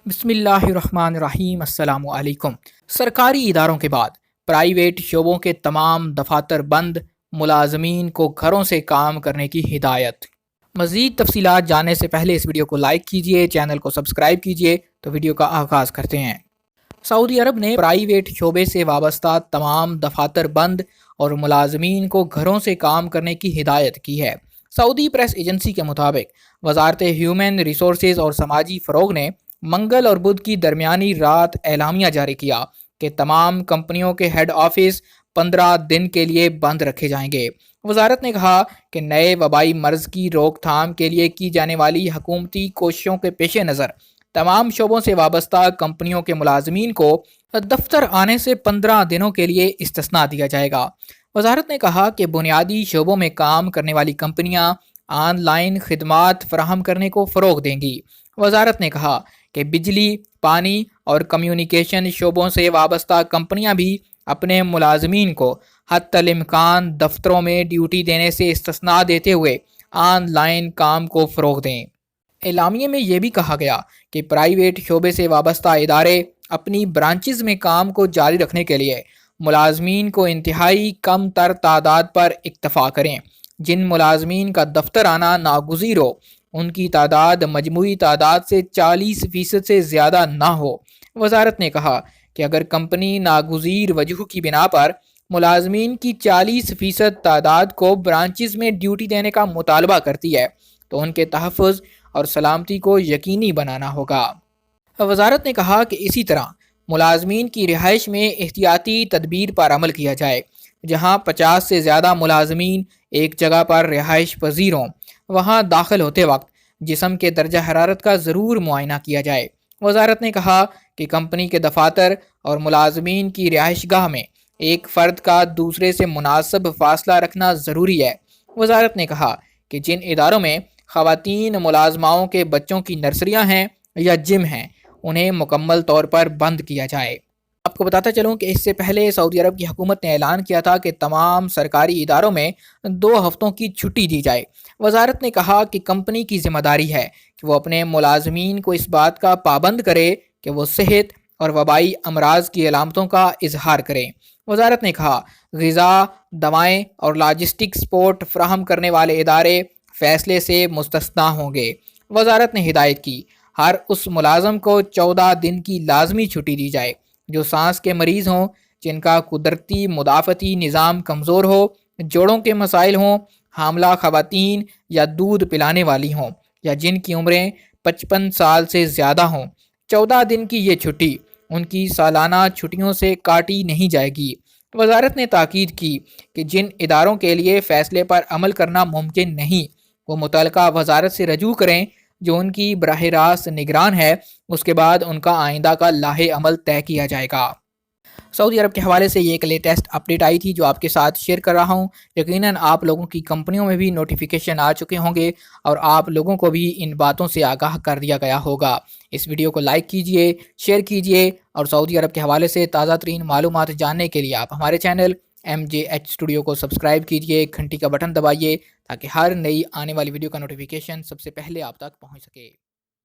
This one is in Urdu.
بسم اللہ الرحمن الرحیم۔ السلام علیکم۔ سرکاری اداروں کے بعد پرائیویٹ شعبوں کے تمام دفاتر بند، ملازمین کو گھروں سے کام کرنے کی ہدایت۔ مزید تفصیلات جاننے سے پہلے اس ویڈیو کو لائک کیجئے، چینل کو سبسکرائب کیجئے۔ تو ویڈیو کا آغاز کرتے ہیں۔ سعودی عرب نے پرائیویٹ شعبے سے وابستہ تمام دفاتر بند اور ملازمین کو گھروں سے کام کرنے کی ہدایت کی ہے۔ سعودی پریس ایجنسی کے مطابق وزارت ہیومن ریسورسز اور سماجی فروغ نے منگل اور بدھ کی درمیانی رات اعلامیہ جاری کیا کہ تمام کمپنیوں کے ہیڈ آفس 15 دن کے لیے بند رکھے جائیں گے۔ وزارت نے کہا کہ نئے وبائی مرض کی روک تھام کے لیے کی جانے والی حکومتی کوششوں کے پیش نظر تمام شعبوں سے وابستہ کمپنیوں کے ملازمین کو دفتر آنے سے 15 دنوں کے لیے استثناء دیا جائے گا۔ وزارت نے کہا کہ بنیادی شعبوں میں کام کرنے والی کمپنیاں آن لائن خدمات فراہم کرنے کو فروغ دیں گی۔ وزارت نے کہا کہ بجلی، پانی اور کمیونیکیشن شعبوں سے وابستہ کمپنیاں بھی اپنے ملازمین کو حتی الامکان دفتروں میں ڈیوٹی دینے سے استثناء دیتے ہوئے آن لائن کام کو فروغ دیں۔ اعلامیے میں یہ بھی کہا گیا کہ پرائیویٹ شعبے سے وابستہ ادارے اپنی برانچز میں کام کو جاری رکھنے کے لیے ملازمین کو انتہائی کم تر تعداد پر اکتفا کریں۔ جن ملازمین کا دفتر آنا ناگزیر ہو، ان کی تعداد مجموعی تعداد سے 40% سے زیادہ نہ ہو۔ وزارت نے کہا کہ اگر کمپنی ناگزیر وجوہ کی بنا پر ملازمین کی 40% تعداد کو برانچز میں ڈیوٹی دینے کا مطالبہ کرتی ہے تو ان کے تحفظ اور سلامتی کو یقینی بنانا ہوگا۔ وزارت نے کہا کہ اسی طرح ملازمین کی رہائش میں احتیاطی تدبیر پر عمل کیا جائے۔ جہاں 50 سے زیادہ ملازمین ایک جگہ پر رہائش پذیر ہوں، وہاں داخل ہوتے وقت جسم کے درجہ حرارت کا ضرور معائنہ کیا جائے۔ وزارت نے کہا کہ کمپنی کے دفاتر اور ملازمین کی رہائش گاہ میں ایک فرد کا دوسرے سے مناسب فاصلہ رکھنا ضروری ہے۔ وزارت نے کہا کہ جن اداروں میں خواتین ملازماؤں کے بچوں کی نرسریاں ہیں یا جم ہیں، انہیں مکمل طور پر بند کیا جائے۔ آپ کو بتاتا چلوں کہ اس سے پہلے سعودی عرب کی حکومت نے اعلان کیا تھا کہ تمام سرکاری اداروں میں 2 ہفتوں کی چھٹی دی جائے۔ وزارت نے کہا کہ کمپنی کی ذمہ داری ہے کہ وہ اپنے ملازمین کو اس بات کا پابند کرے کہ وہ صحت اور وبائی امراض کی علامتوں کا اظہار کریں۔ وزارت نے کہا غذا، دوائیں اور لاجسٹک سپورٹ فراہم کرنے والے ادارے فیصلے سے مستثنیٰ ہوں گے۔ وزارت نے ہدایت کی ہر اس ملازم کو 14 دن کی لازمی چھٹی دی جائے جو سانس کے مریض ہوں، جن کا قدرتی مدافعتی نظام کمزور ہو، جوڑوں کے مسائل ہوں، حاملہ خواتین یا دودھ پلانے والی ہوں، یا جن کی عمریں 55 سال سے زیادہ ہوں۔ 14 دن کی یہ چھٹی ان کی سالانہ چھٹیوں سے کاٹی نہیں جائے گی۔ وزارت نے تاکید کی کہ جن اداروں کے لیے فیصلے پر عمل کرنا ممکن نہیں، وہ متعلقہ وزارت سے رجوع کریں جو ان کی براہ راست نگران ہے۔ اس کے بعد ان کا آئندہ کا لاہے عمل طے کیا جائے گا۔ سعودی عرب کے حوالے سے یہ ایک لیٹسٹ اپڈیٹ آئی تھی جو آپ کے ساتھ شیئر کر رہا ہوں۔ یقیناً آپ لوگوں کی کمپنیوں میں بھی نوٹیفیکیشن آ چکے ہوں گے اور آپ لوگوں کو بھی ان باتوں سے آگاہ کر دیا گیا ہوگا۔ اس ویڈیو کو لائک کیجئے، شیئر کیجئے اور سعودی عرب کے حوالے سے تازہ ترین معلومات جاننے کے لیے آپ ہمارے چینل MJH اسٹوڈیو کو سبسکرائب کیجئے، گھنٹی کا بٹن دبائیے تاکہ ہر نئی آنے والی ویڈیو کا نوٹیفیکیشن سب سے پہلے آپ تک پہنچ سکے۔